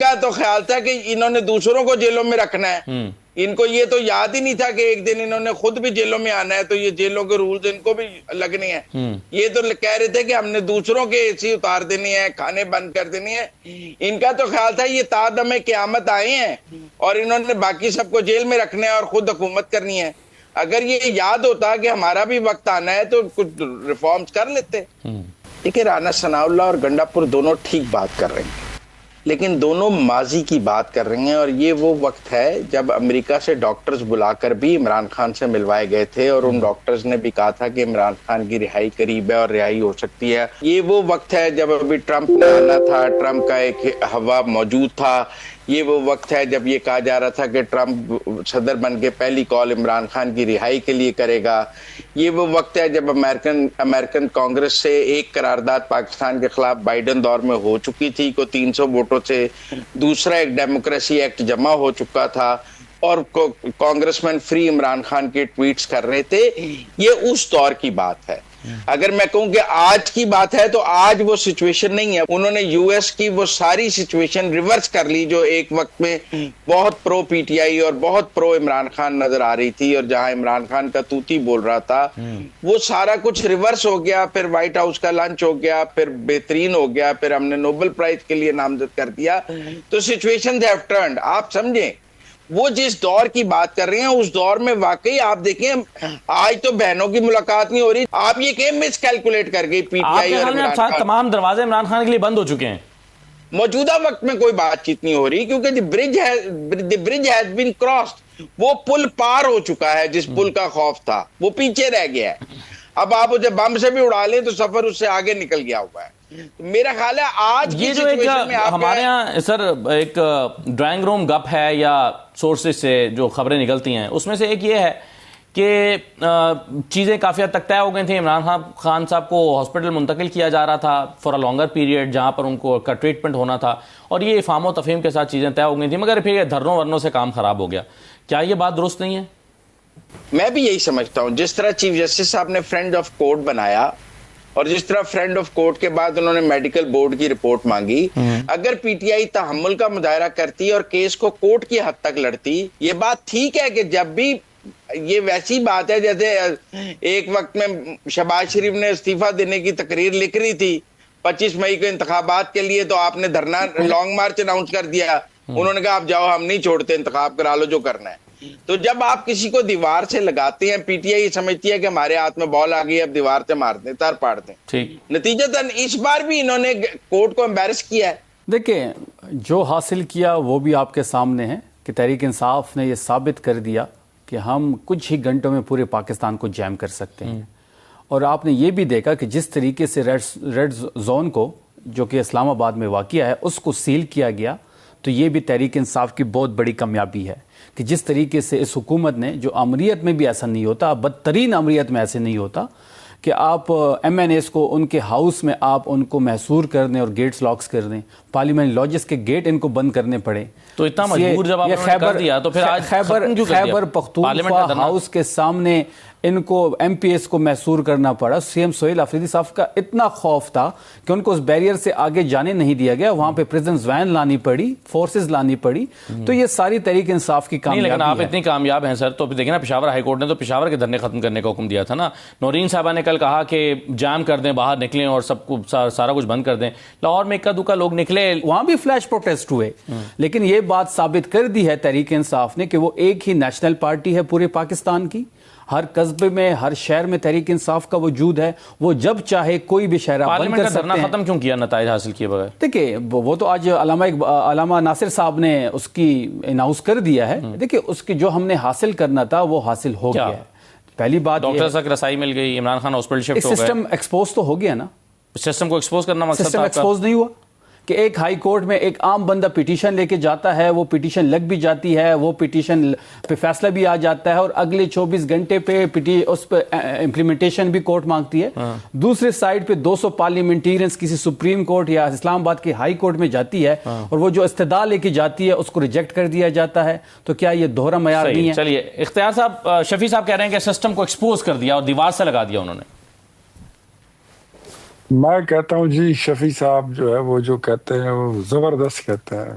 کا تو خیال تھا کہ انہوں نے دوسروں کو جیلوں میں رکھنا ہے، ان کو یہ تو یاد ہی نہیں تھا کہ ایک دن انہوں نے خود بھی جیلوں میں آنا ہے، تو یہ جیلوں کے رولز ان کو بھی لگنے ہیں۔ یہ تو کہہ رہے تھے کہ ہم نے دوسروں کے اے سی اتار دینے ہیں، کھانے بند کر دینے ہیں۔ ان کا تو خیال تھا یہ تادم قیامت آئے ہیں اور انہوں نے باقی سب کو جیل میں رکھنا ہے اور خود حکومت کرنی ہے۔ اگر یہ یاد ہوتا کہ ہمارا بھی وقت آنا ہے تو کچھ ریفارمز کر لیتے۔ دیکھیں، رانا ثناء اللہ اور گنڈا پور دونوں ٹھیک بات کر رہے ہیں، لیکن دونوں ماضی کی بات کر رہے ہیں، اور یہ وہ وقت ہے جب امریکہ سے ڈاکٹرز بلا کر بھی عمران خان سے ملوائے گئے تھے، اور ان ڈاکٹرز نے بھی کہا تھا کہ عمران خان کی رہائی قریب ہے اور رہائی ہو سکتی ہے۔ یہ وہ وقت ہے جب ابھی ٹرمپ نے آنا تھا، ٹرمپ کا ایک ہوا موجود تھا۔ یہ وہ وقت ہے جب یہ کہا جا رہا تھا کہ ٹرمپ صدر بن کے پہلی کال عمران خان کی رہائی کے لیے کرے گا۔ یہ وہ وقت ہے جب امریکن کانگریس سے ایک قرارداد پاکستان کے خلاف بائیڈن دور میں ہو چکی تھی کو 300 ووٹوں سے، دوسرا ایک ڈیموکریسی ایکٹ جمع ہو چکا تھا، اور کانگریس مین فری عمران خان کے ٹویٹس کر رہے تھے۔ یہ اس دور کی بات ہے۔ اگر میں کہوں کہ آج کی بات ہے تو آج وہ سچویشن نہیں ہے۔ انہوں نے یو ایس کی وہ ساری سچویشن ریورس کر لی جو ایک وقت میں بہت پرو پی ٹی آئی اور بہت پرو عمران خان نظر آ رہی تھی، اور جہاں عمران خان کا توتی بول رہا تھا وہ سارا کچھ ریورس ہو گیا۔ پھر وائٹ ہاؤس کا لنچ ہو گیا، پھر بہترین ہو گیا، پھر ہم نے نوبل پرائز کے لیے نامزد کر دیا، تو سچویشن ہیو ٹرنڈ۔ آپ سمجھیں وہ جس دور کی بات کر رہے ہیں اس دور میں واقعی آپ دیکھیں آج تو بہنوں کی ملاقات نہیں ہو رہی۔ آپ یہ کہ مس کیلکولیٹ کر گئی پی ٹی آئی اور عمران خان۔ تمام دروازے عمران خان کے لیے بند ہو چکے ہیں۔ موجودہ وقت میں کوئی بات چیت نہیں ہو رہی کیونکہ دی برج ہیز بین کراسڈ۔ وہ پل پار ہو چکا ہے جس پل کا خوف تھا، وہ پیچھے رہ گیا ہے۔ اب آپ اسے بم سے بھی اڑا لیں تو سفر اس سے آگے نکل گیا ہوا ہے۔ میرا خیال ہے آج کی سچویشن میں ہمارے ہاں سر ایک ڈرائنگ روم گپ ہے یا سورسز سے جو خبریں نکلتی ہیں، اس میں سے ایک یہ ہے کہ چیزیں کافی حد تک طے ہو گئی تھیں۔ عمران خان صاحب کو ہاسپٹل منتقل کیا جا رہا تھا فار اے لانگر پیریڈ، جہاں پر ان کو کا ٹریٹمنٹ ہونا تھا، اور یہ افہام و تفہیم کے ساتھ چیزیں طے ہو گئی تھیں، مگر پھر یہ دھرنوں ورنوں سے کام خراب ہو گیا۔ کیا یہ بات درست نہیں ہے؟ میں بھی یہی سمجھتا ہوں۔ جس طرح چیف جسٹس صاحب نے فرینڈ آف کورٹ بنایا اور جس طرح فرینڈ آف کورٹ کے بعد انہوں نے میڈیکل بورڈ کی رپورٹ مانگی، اگر پی ٹی آئی تحمل کا مظاہرہ کرتی اور کیس کو کورٹ کی حد تک لڑتی، یہ بات ٹھیک ہے کہ جب بھی یہ ویسی بات ہے جیسے ایک وقت میں شہباز شریف نے استعفیٰ دینے کی تقریر لکھ رہی تھی 25 مئی کو انتخابات کے لیے، تو آپ نے دھرنا لانگ مارچ اناؤنس کر دیا۔ انہوں نے کہا آپ جاؤ، ہم نہیں چھوڑتے، انتخاب کرا لو جو کرنا ہے۔ تو جب آپ کسی کو دیوار سے لگاتے ہیں، پی ٹی آئی سمجھتی ہے کہ ہمارے ہاتھ میں بال آ گئی، اب دیوار سے مارتے ہیں، تار پاڑتے ہیں۔ نتیجتاً اس بار بھی انہوں نے کورٹ کو امبیرس کیا ہے۔ دیکھیں، جو حاصل کیا وہ بھی آپ کے سامنے ہے کہ تحریک انصاف نے یہ ثابت کر دیا کہ ہم کچھ ہی گھنٹوں میں پورے پاکستان کو جیم کر سکتے ہیں۔ اور آپ نے یہ بھی دیکھا کہ جس طریقے سے ریڈ زون کو، جو کہ اسلام آباد میں واقع ہے، اس کو سیل کیا گیا، تو یہ بھی تحریک انصاف کی بہت بڑی کامیابی ہے کہ جس طریقے سے اس حکومت نے، جو امریت میں بھی ایسا نہیں ہوتا، بدترین امریت میں ایسے نہیں ہوتا کہ آپ ایم این ایس کو ان کے ہاؤس میں آپ ان کو محصور کر دیں اور گیٹس لاکس کر دیں، پارلیمنٹ لاجز کے گیٹ ان کو بند کرنے پڑے۔ تو اتنا مجبور جب آپ نے کر دیا تو پھر آج خیبر پختونخوا ہاؤس کے سامنے ان کو ایم پی ایس کو محصور کرنا پڑا۔ سی ایم سہیل آفریدی صاحب کا اتنا خوف تھا کہ ان کو اس بیریئر سے آگے جانے نہیں دیا گیا، وہاں پہ پریزنس وین لانی پڑی، فورسز لانی پڑی۔ تو یہ ساری تحریک انصاف کی کامیابی ہے۔ لیکن آپ اتنی کامیاب ہیں سر، تو دیکھیں نا پشاور ہائی کورٹ نے تو پشاور کے دھرنے ختم کرنے کا حکم دیا تھا نا۔ نورین صاحبہ نے کل کہا کہ جام کر دیں، باہر نکلیں اور سب کو سارا کچھ بند کر دیں۔ لاہور میں اکا دکا لوگ نکلے، وہاں بھی فلیش پروٹیسٹ ہوئے، لیکن یہ بات ثابت کر دی ہے تحریک انصاف نے کہ وہ ایک ہی نیشنل پارٹی ہے پورے پاکستان کی۔ ہر قصبے میں، ہر شہر میں تحریک انصاف کا وجود ہے، وہ جب چاہے کوئی بھی شہر بند کر سکتے ہیں۔ پارلیمنٹ کا دھرنا ختم کیوں کیا نتائج حاصل کیے بغیر؟ دیکھیں وہ تو آج علامہ ناصر صاحب نے اس کی اناؤنس کر دیا ہے۔ دیکھیں اس کی جو ہم نے حاصل کرنا تھا وہ حاصل ہو گیا ہے۔ پہلی بات ڈاکٹر تک رسائی مل گئی، عمران خان ہاسپٹل شفٹ ہو گئے، سسٹم ایکسپوز تو ہو گیا نا۔ سسٹم کو ایکسپوز کرنا مقصد تھا، سسٹم ایکسپوز نہیں ہوا کہ ایک ہائی کورٹ میں ایک عام بندہ پٹیشن لے کے جاتا ہے، وہ پٹیشن لگ بھی جاتی ہے، وہ پٹیشن پہ فیصلہ بھی آ جاتا ہے، اور اگلے 24 گھنٹے پہ اس پہ امپلیمنٹیشن بھی کورٹ مانگتی ہے۔ دوسرے سائڈ پہ 200 پارلیمنٹیرینز کسی سپریم کورٹ یا اسلام آباد کے ہائی کورٹ میں جاتی ہے، اور وہ جو استدعا لے کے جاتی ہے اس کو ریجیکٹ کر دیا جاتا ہے۔ تو کیا یہ دوہرا معیار نہیں ہے؟ چلیے، اختیار صاحب، شفیع صاحب کہہ رہے ہیں کہ سسٹم کو ایکسپوز کر دیا اور دیوار سے لگا دیا انہوں نے۔ میں کہتا ہوں جی، شفیع صاحب جو ہے وہ جو کہتے ہیں وہ زبردست کہتے ہیں۔